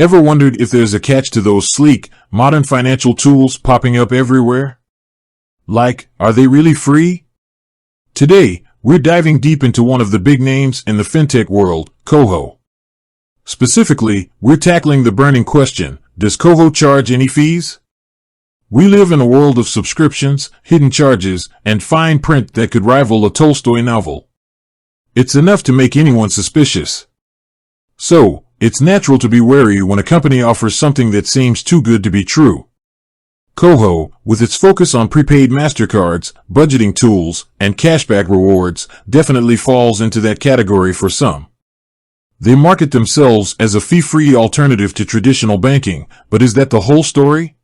Ever wondered if there's a catch to those sleek, modern financial tools popping up everywhere? Like, are they really free? Today, we're diving deep into one of the big names in the fintech world, KOHO. Specifically, we're tackling the burning question, does KOHO charge any fees? We live in a world of subscriptions, hidden charges, and fine print that could rival a Tolstoy novel. It's enough to make anyone suspicious. So, it's natural to be wary when a company offers something that seems too good to be true. KOHO, with its focus on prepaid MasterCards, budgeting tools, and cashback rewards, definitely falls into that category for some. They market themselves as a fee-free alternative to traditional banking, but is that the whole story?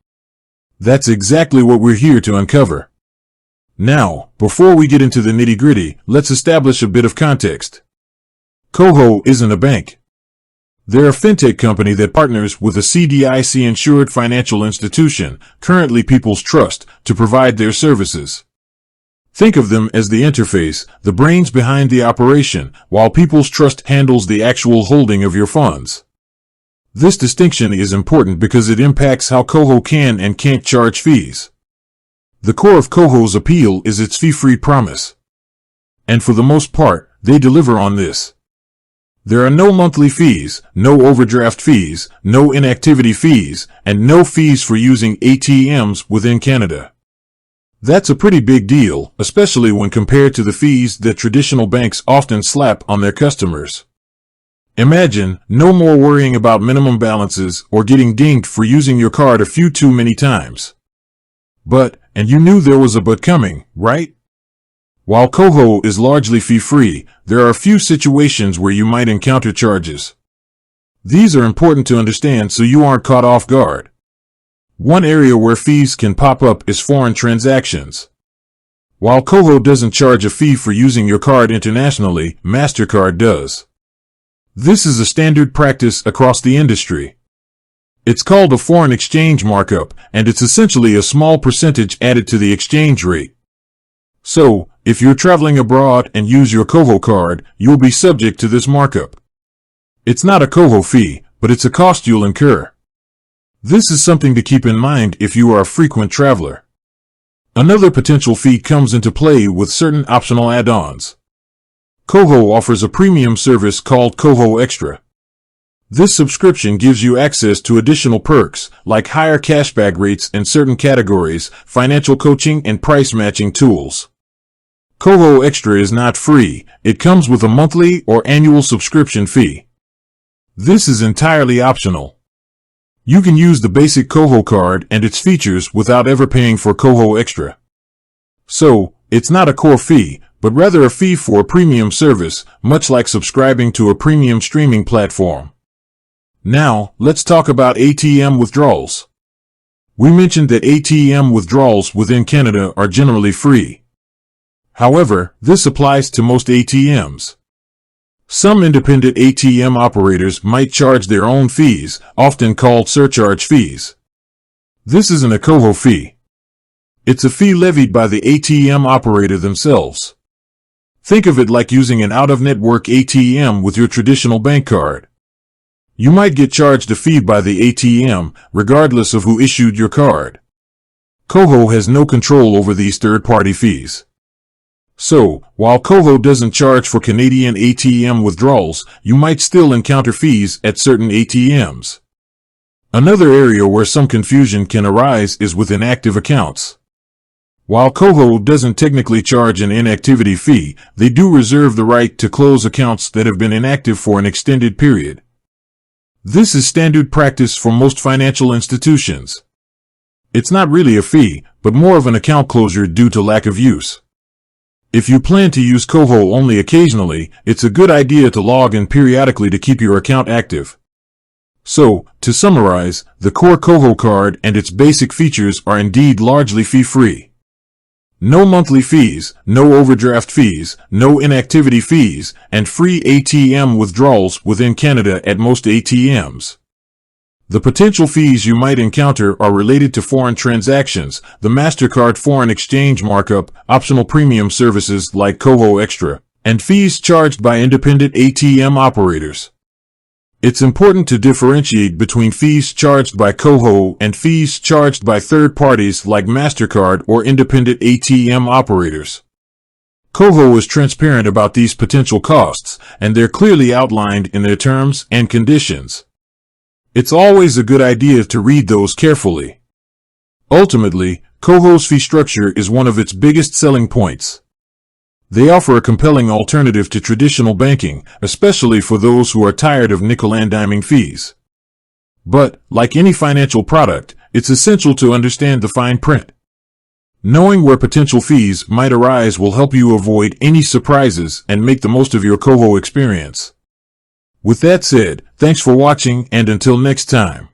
That's exactly what we're here to uncover. Now, before we get into the nitty-gritty, let's establish a bit of context. KOHO isn't a bank. They're a fintech company that partners with a CDIC-insured financial institution, currently People's Trust, to provide their services. Think of them as the interface, the brains behind the operation, while People's Trust handles the actual holding of your funds. This distinction is important because it impacts how KOHO can and can't charge fees. The core of KOHO's appeal is its fee-free promise. And for the most part, they deliver on this. There are no monthly fees, no overdraft fees, no inactivity fees, and no fees for using ATMs within Canada. That's a pretty big deal, especially when compared to the fees that traditional banks often slap on their customers. Imagine no more worrying about minimum balances or getting dinged for using your card a few too many times. But, and you knew there was a but coming, right? While KOHO is largely fee-free, there are a few situations where you might encounter charges. These are important to understand so you aren't caught off guard. One area where fees can pop up is foreign transactions. While KOHO doesn't charge a fee for using your card internationally, MasterCard does. This is a standard practice across the industry. It's called a foreign exchange markup, and it's essentially a small percentage added to the exchange rate. So, if you're traveling abroad and use your KOHO card, you'll be subject to this markup. It's not a KOHO fee, but it's a cost you'll incur. This is something to keep in mind if you are a frequent traveler. Another potential fee comes into play with certain optional add-ons. KOHO offers a premium service called KOHO Extra. This subscription gives you access to additional perks, like higher cashback rates in certain categories, financial coaching, and price matching tools. KOHO Extra is not free, it comes with a monthly or annual subscription fee. This is entirely optional. You can use the basic KOHO card and its features without ever paying for KOHO Extra. So, it's not a core fee, but rather a fee for a premium service, much like subscribing to a premium streaming platform. Now, let's talk about ATM withdrawals. We mentioned that ATM withdrawals within Canada are generally free. However, this applies to most ATMs. Some independent ATM operators might charge their own fees, often called surcharge fees. This isn't a KOHO fee. It's a fee levied by the ATM operator themselves. Think of it like using an out-of-network ATM with your traditional bank card. You might get charged a fee by the ATM, regardless of who issued your card. KOHO has no control over these third-party fees. So, while KOHO doesn't charge for Canadian ATM withdrawals, you might still encounter fees at certain ATMs. Another area where some confusion can arise is with inactive accounts. While KOHO doesn't technically charge an inactivity fee, they do reserve the right to close accounts that have been inactive for an extended period. This is standard practice for most financial institutions. It's not really a fee, but more of an account closure due to lack of use. If you plan to use KOHO only occasionally, it's a good idea to log in periodically to keep your account active. So, to summarize, the core KOHO card and its basic features are indeed largely fee-free. No monthly fees, no overdraft fees, no inactivity fees, and free ATM withdrawals within Canada at most ATMs. The potential fees you might encounter are related to foreign transactions, the MasterCard foreign exchange markup, optional premium services like KOHO Extra, and fees charged by independent ATM operators. It's important to differentiate between fees charged by KOHO and fees charged by third parties like MasterCard or independent ATM operators. KOHO is transparent about these potential costs, and they're clearly outlined in their terms and conditions. It's always a good idea to read those carefully. Ultimately, KOHO's fee structure is one of its biggest selling points. They offer a compelling alternative to traditional banking, especially for those who are tired of nickel-and-diming fees. But, like any financial product, it's essential to understand the fine print. Knowing where potential fees might arise will help you avoid any surprises and make the most of your KOHO experience. With that said, thanks for watching, and until next time.